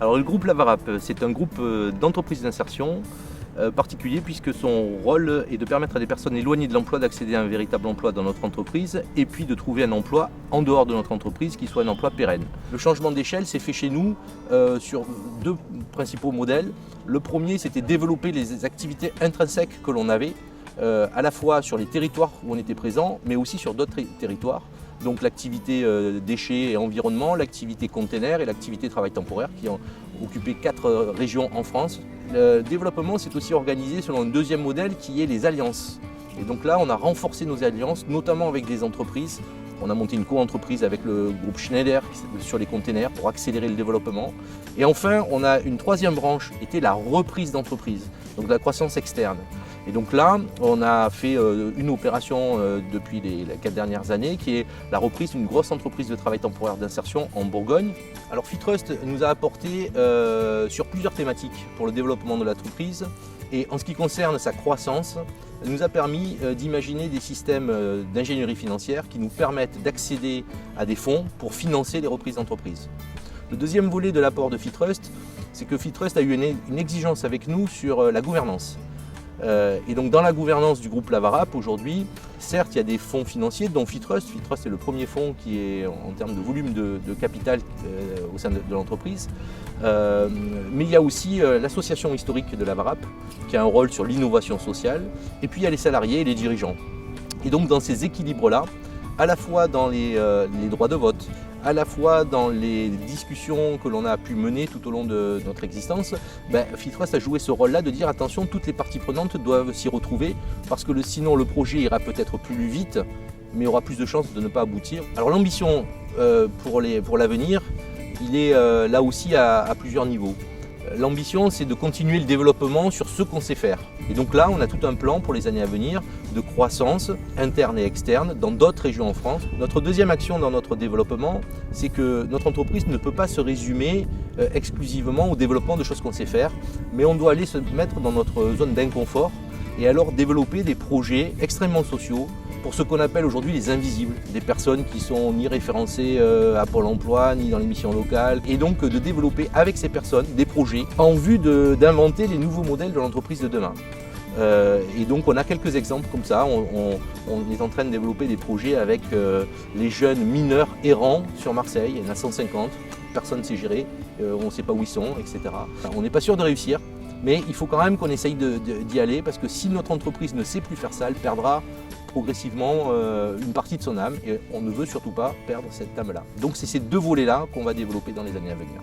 Alors le groupe Lavarap, c'est un groupe d'entreprises d'insertion particulier puisque son rôle est de permettre à des personnes éloignées de l'emploi d'accéder à un véritable emploi dans notre entreprise et puis de trouver un emploi en dehors de notre entreprise qui soit un emploi pérenne. Le changement d'échelle s'est fait chez nous sur deux principaux modèles. Le premier, c'était développer les activités intrinsèques que l'on avait à la fois sur les territoires où on était présent mais aussi sur d'autres territoires. Donc l'activité déchets et environnement, l'activité container et l'activité travail temporaire qui ont occupé 4 régions en France. Le développement s'est aussi organisé selon un deuxième modèle qui est les alliances. Et donc là, on a renforcé nos alliances, notamment avec des entreprises. On a monté une co-entreprise avec le groupe Schneider sur les containers pour accélérer le développement. Et enfin, on a une troisième branche, qui était la reprise d'entreprise, donc la croissance externe. Et donc là, on a fait une opération depuis les 4 dernières années qui est la reprise d'une grosse entreprise de travail temporaire d'insertion en Bourgogne. Alors Fitrust nous a apporté sur plusieurs thématiques pour le développement de l'entreprise. Et en ce qui concerne sa croissance, elle nous a permis d'imaginer des systèmes d'ingénierie financière qui nous permettent d'accéder à des fonds pour financer les reprises d'entreprise. Le deuxième volet de l'apport de Fitrust, c'est que Fitrust a eu une exigence avec nous sur la gouvernance. Et donc dans la gouvernance du groupe Lavarap aujourd'hui, certes il y a des fonds financiers dont Fitrust. Fitrust est le premier fonds qui est en termes de volume de capital au sein de l'entreprise. Mais il y a aussi l'association historique de Lavarap qui a un rôle sur l'innovation sociale. Et puis il y a les salariés et les dirigeants. Et donc dans ces équilibres-là, à la fois dans les droits de vote, à la fois dans les discussions que l'on a pu mener tout au long de notre existence, Fitrust a joué ce rôle-là de dire attention, toutes les parties prenantes doivent s'y retrouver parce que sinon le projet ira peut-être plus vite, mais aura plus de chances de ne pas aboutir. Alors l'ambition pour l'avenir, il est là aussi à plusieurs niveaux. L'ambition, c'est de continuer le développement sur ce qu'on sait faire. Et donc là, on a tout un plan pour les années à venir de croissance interne et externe dans d'autres régions en France. Notre deuxième action dans notre développement, c'est que notre entreprise ne peut pas se résumer exclusivement au développement de choses qu'on sait faire, mais on doit aller se mettre dans notre zone d'inconfort et alors développer des projets extrêmement sociaux pour ce qu'on appelle aujourd'hui les invisibles, des personnes qui sont ni référencées à Pôle emploi, ni dans les missions locales, et donc de développer avec ces personnes des projets en vue d'inventer les nouveaux modèles de l'entreprise de demain. Et donc on a quelques exemples comme ça, on est en train de développer des projets avec les jeunes mineurs errants sur Marseille, il y en a 150, personne ne sait gérer, on ne sait pas où ils sont, etc. Enfin, on n'est pas sûr de réussir, mais il faut quand même qu'on essaye d'y aller parce que si notre entreprise ne sait plus faire ça, elle perdra progressivement une partie de son âme et on ne veut surtout pas perdre cette âme-là. Donc c'est ces deux volets-là qu'on va développer dans les années à venir.